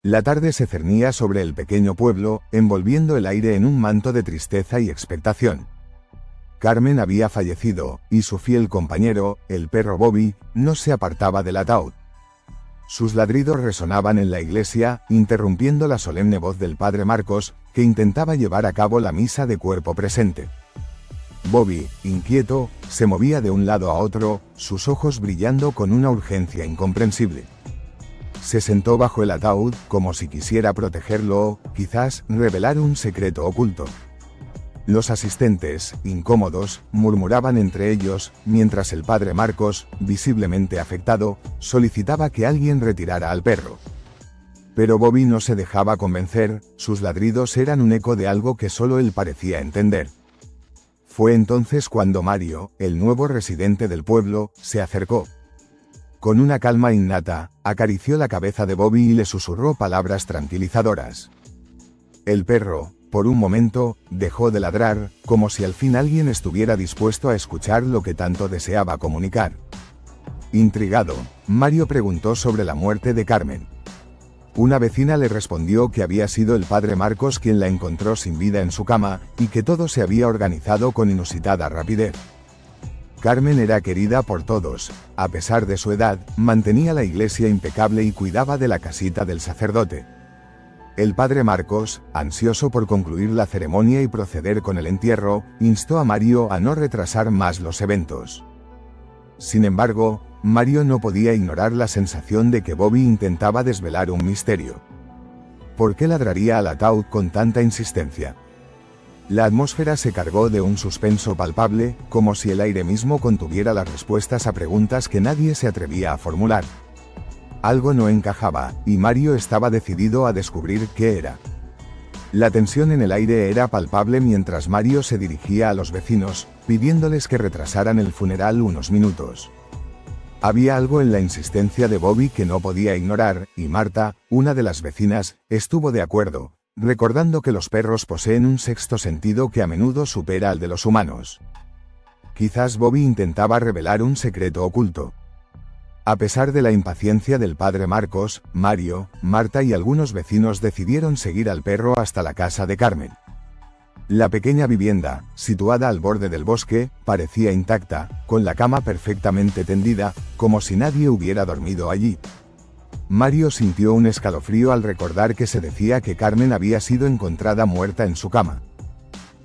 La tarde se cernía sobre el pequeño pueblo, envolviendo el aire en un manto de tristeza y expectación. Carmen había fallecido, y su fiel compañero, el perro Bobby, no se apartaba del ataúd. Sus ladridos resonaban en la iglesia, interrumpiendo la solemne voz del padre Marcos, que intentaba llevar a cabo la misa de cuerpo presente. Bobby, inquieto, se movía de un lado a otro, sus ojos brillando con una urgencia incomprensible. Se sentó bajo el ataúd, como si quisiera protegerlo o, quizás, revelar un secreto oculto. Los asistentes, incómodos, murmuraban entre ellos, mientras el padre Marcos, visiblemente afectado, solicitaba que alguien retirara al perro. Pero Bobby no se dejaba convencer, sus ladridos eran un eco de algo que solo él parecía entender. Fue entonces cuando Mario, el nuevo residente del pueblo, se acercó. Con una calma innata, acarició la cabeza de Bobby y le susurró palabras tranquilizadoras. El perro, por un momento, dejó de ladrar, como si al fin alguien estuviera dispuesto a escuchar lo que tanto deseaba comunicar. Intrigado, Mario preguntó sobre la muerte de Carmen. Una vecina le respondió que había sido el padre Marcos quien la encontró sin vida en su cama, y que todo se había organizado con inusitada rapidez. Carmen era querida por todos, a pesar de su edad, mantenía la iglesia impecable y cuidaba de la casita del sacerdote. El padre Marcos, ansioso por concluir la ceremonia y proceder con el entierro, instó a Mario a no retrasar más los eventos. Sin embargo, Mario no podía ignorar la sensación de que Bobby intentaba desvelar un misterio. ¿Por qué ladraría al ataúd con tanta insistencia? La atmósfera se cargó de un suspenso palpable, como si el aire mismo contuviera las respuestas a preguntas que nadie se atrevía a formular. Algo no encajaba, y Mario estaba decidido a descubrir qué era. La tensión en el aire era palpable mientras Mario se dirigía a los vecinos, pidiéndoles que retrasaran el funeral unos minutos. Había algo en la insistencia de Bobby que no podía ignorar, y Marta, una de las vecinas, estuvo de acuerdo, recordando que los perros poseen un sexto sentido que a menudo supera al de los humanos. Quizás Bobby intentaba revelar un secreto oculto. A pesar de la impaciencia del padre Marcos, Mario, Marta y algunos vecinos decidieron seguir al perro hasta la casa de Carmen. La pequeña vivienda, situada al borde del bosque, parecía intacta, con la cama perfectamente tendida, como si nadie hubiera dormido allí. Mario sintió un escalofrío al recordar que se decía que Carmen había sido encontrada muerta en su cama.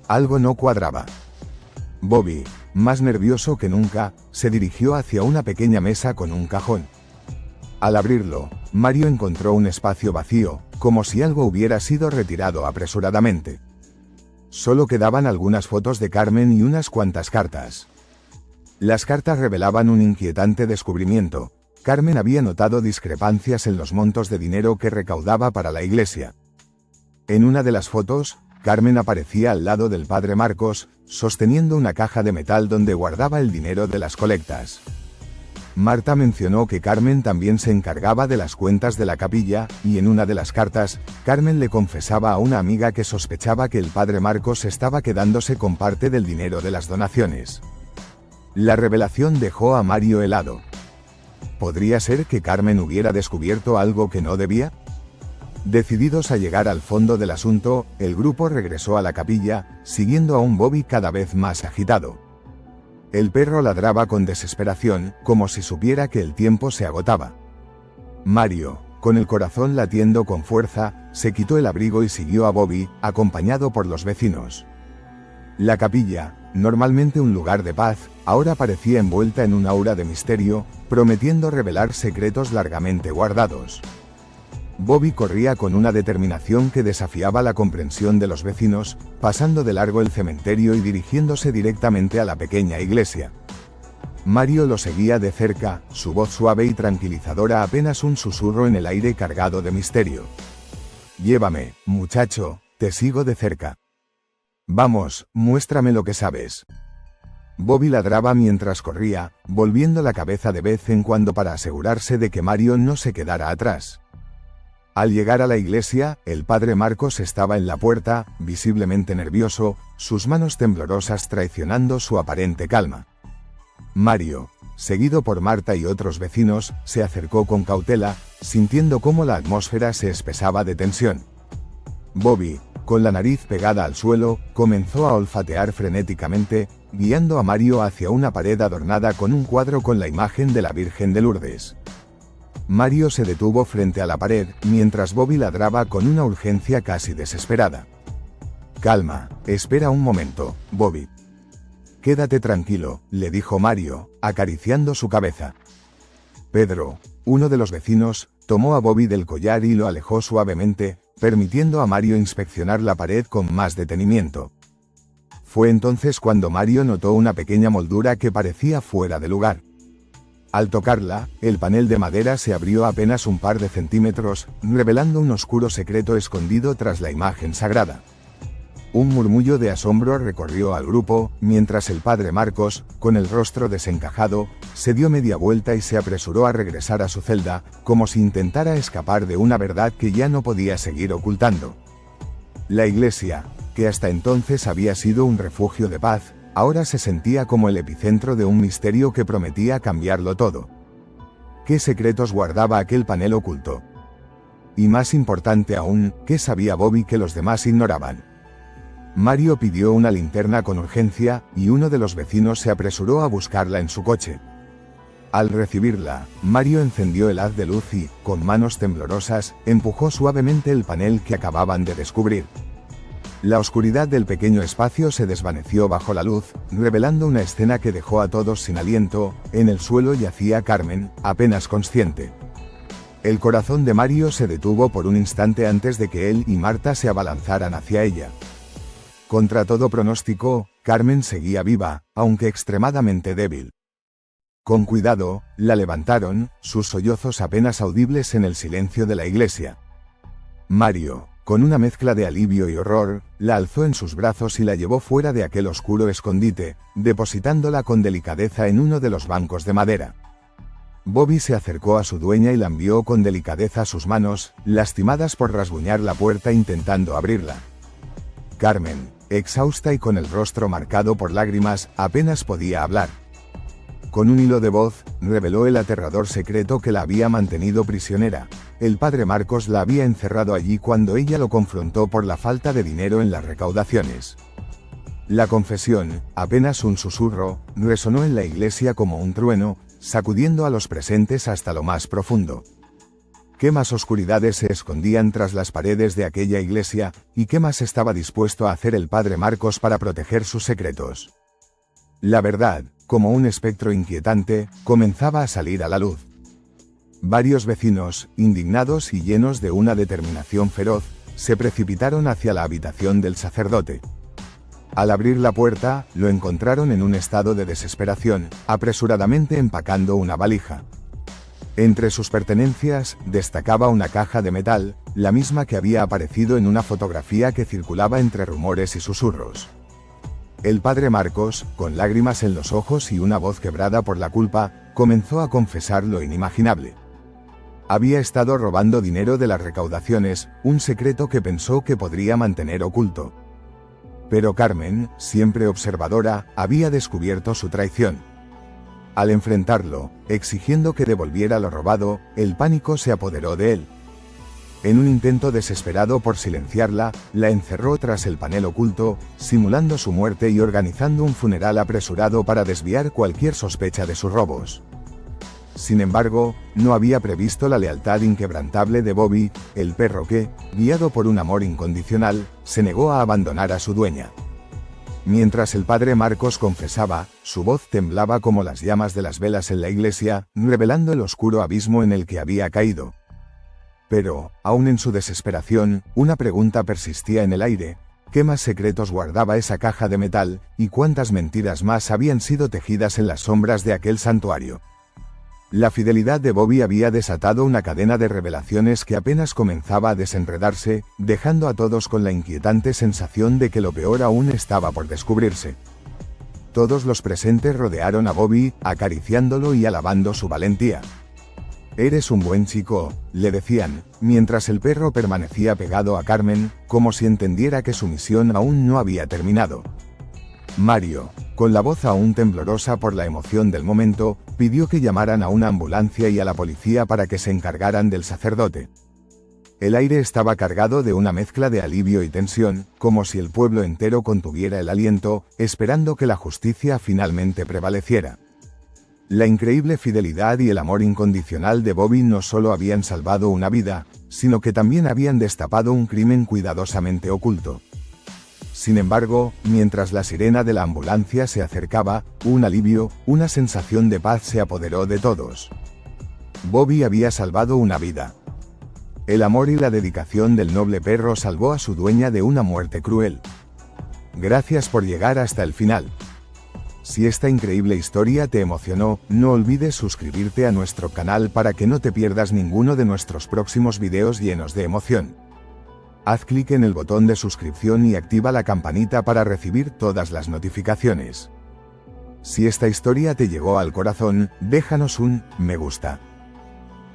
Algo no cuadraba. Bobby, más nervioso que nunca, se dirigió hacia una pequeña mesa con un cajón. Al abrirlo, Mario encontró un espacio vacío, como si algo hubiera sido retirado apresuradamente. Solo quedaban algunas fotos de Carmen y unas cuantas cartas. Las cartas revelaban un inquietante descubrimiento. Carmen había notado discrepancias en los montos de dinero que recaudaba para la iglesia. En una de las fotos, Carmen aparecía al lado del padre Marcos, sosteniendo una caja de metal donde guardaba el dinero de las colectas. Marta mencionó que Carmen también se encargaba de las cuentas de la capilla, y en una de las cartas, Carmen le confesaba a una amiga que sospechaba que el padre Marcos estaba quedándose con parte del dinero de las donaciones. La revelación dejó a Mario helado. ¿Podría ser que Carmen hubiera descubierto algo que no debía? Decididos a llegar al fondo del asunto, el grupo regresó a la capilla, siguiendo a un Bobby cada vez más agitado. El perro ladraba con desesperación, como si supiera que el tiempo se agotaba. Mario, con el corazón latiendo con fuerza, se quitó el abrigo y siguió a Bobby, acompañado por los vecinos. La capilla, normalmente un lugar de paz, ahora parecía envuelta en un aura de misterio, prometiendo revelar secretos largamente guardados. Bobby corría con una determinación que desafiaba la comprensión de los vecinos, pasando de largo el cementerio y dirigiéndose directamente a la pequeña iglesia. Mario lo seguía de cerca, su voz suave y tranquilizadora apenas un susurro en el aire cargado de misterio. «Llévame, muchacho, te sigo de cerca. Vamos, muéstrame lo que sabes». Bobby ladraba mientras corría, volviendo la cabeza de vez en cuando para asegurarse de que Mario no se quedara atrás. Al llegar a la iglesia, el padre Marcos estaba en la puerta, visiblemente nervioso, sus manos temblorosas traicionando su aparente calma. Mario, seguido por Marta y otros vecinos, se acercó con cautela, sintiendo cómo la atmósfera se espesaba de tensión. Bobby, con la nariz pegada al suelo, comenzó a olfatear frenéticamente, guiando a Mario hacia una pared adornada con un cuadro con la imagen de la Virgen de Lourdes. Mario se detuvo frente a la pared, mientras Bobby ladraba con una urgencia casi desesperada. «Calma, espera un momento, Bobby. Quédate tranquilo», le dijo Mario, acariciando su cabeza. Pedro, uno de los vecinos, tomó a Bobby del collar y lo alejó suavemente, permitiendo a Mario inspeccionar la pared con más detenimiento. Fue entonces cuando Mario notó una pequeña moldura que parecía fuera de lugar. Al tocarla, el panel de madera se abrió apenas un par de centímetros, revelando un oscuro secreto escondido tras la imagen sagrada. Un murmullo de asombro recorrió al grupo, mientras el padre Marcos, con el rostro desencajado, se dio media vuelta y se apresuró a regresar a su celda, como si intentara escapar de una verdad que ya no podía seguir ocultando. La iglesia, que hasta entonces había sido un refugio de paz, ahora se sentía como el epicentro de un misterio que prometía cambiarlo todo. ¿Qué secretos guardaba aquel panel oculto? Y más importante aún, ¿qué sabía Bobby que los demás ignoraban? Mario pidió una linterna con urgencia, y uno de los vecinos se apresuró a buscarla en su coche. Al recibirla, Mario encendió el haz de luz y, con manos temblorosas, empujó suavemente el panel que acababan de descubrir. La oscuridad del pequeño espacio se desvaneció bajo la luz, revelando una escena que dejó a todos sin aliento. En el suelo yacía Carmen, apenas consciente. El corazón de Mario se detuvo por un instante antes de que él y Marta se abalanzaran hacia ella. Contra todo pronóstico, Carmen seguía viva, aunque extremadamente débil. Con cuidado, la levantaron, sus sollozos apenas audibles en el silencio de la iglesia. Mario, con una mezcla de alivio y horror, la alzó en sus brazos y la llevó fuera de aquel oscuro escondite, depositándola con delicadeza en uno de los bancos de madera. Bobby se acercó a su dueña y lambió con delicadeza sus manos, lastimadas por rasguñar la puerta intentando abrirla. Carmen, exhausta y con el rostro marcado por lágrimas, apenas podía hablar. Con un hilo de voz, reveló el aterrador secreto que la había mantenido prisionera. El padre Marcos la había encerrado allí cuando ella lo confrontó por la falta de dinero en las recaudaciones. La confesión, apenas un susurro, resonó en la iglesia como un trueno, sacudiendo a los presentes hasta lo más profundo. ¿Qué más oscuridades se escondían tras las paredes de aquella iglesia, y qué más estaba dispuesto a hacer el padre Marcos para proteger sus secretos? La verdad, como un espectro inquietante, comenzaba a salir a la luz. Varios vecinos, indignados y llenos de una determinación feroz, se precipitaron hacia la habitación del sacerdote. Al abrir la puerta, lo encontraron en un estado de desesperación, apresuradamente empacando una valija. Entre sus pertenencias, destacaba una caja de metal, la misma que había aparecido en una fotografía que circulaba entre rumores y susurros. El padre Marcos, con lágrimas en los ojos y una voz quebrada por la culpa, comenzó a confesar lo inimaginable. Había estado robando dinero de las recaudaciones, un secreto que pensó que podría mantener oculto. Pero Carmen, siempre observadora, había descubierto su traición. Al enfrentarlo, exigiendo que devolviera lo robado, el pánico se apoderó de él. En un intento desesperado por silenciarla, la encerró tras el panel oculto, simulando su muerte y organizando un funeral apresurado para desviar cualquier sospecha de sus robos. Sin embargo, no había previsto la lealtad inquebrantable de Bobby, el perro que, guiado por un amor incondicional, se negó a abandonar a su dueña. Mientras el padre Marcos confesaba, su voz temblaba como las llamas de las velas en la iglesia, revelando el oscuro abismo en el que había caído. Pero, aún en su desesperación, una pregunta persistía en el aire: ¿qué más secretos guardaba esa caja de metal, y cuántas mentiras más habían sido tejidas en las sombras de aquel santuario? La fidelidad de Bobby había desatado una cadena de revelaciones que apenas comenzaba a desenredarse, dejando a todos con la inquietante sensación de que lo peor aún estaba por descubrirse. Todos los presentes rodearon a Bobby, acariciándolo y alabando su valentía. «Eres un buen chico», le decían, mientras el perro permanecía pegado a Carmen, como si entendiera que su misión aún no había terminado. Mario, con la voz aún temblorosa por la emoción del momento, pidió que llamaran a una ambulancia y a la policía para que se encargaran del sacerdote. El aire estaba cargado de una mezcla de alivio y tensión, como si el pueblo entero contuviera el aliento, esperando que la justicia finalmente prevaleciera. La increíble fidelidad y el amor incondicional de Bobby no solo habían salvado una vida, sino que también habían destapado un crimen cuidadosamente oculto. Sin embargo, mientras la sirena de la ambulancia se acercaba, un alivio, una sensación de paz se apoderó de todos. Bobby había salvado una vida. El amor y la dedicación del noble perro salvó a su dueña de una muerte cruel. Gracias por llegar hasta el final. Si esta increíble historia te emocionó, no olvides suscribirte a nuestro canal para que no te pierdas ninguno de nuestros próximos videos llenos de emoción. Haz clic en el botón de suscripción y activa la campanita para recibir todas las notificaciones. Si esta historia te llegó al corazón, déjanos un me gusta.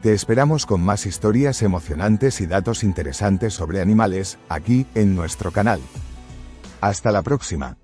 Te esperamos con más historias emocionantes y datos interesantes sobre animales, aquí, en nuestro canal. Hasta la próxima.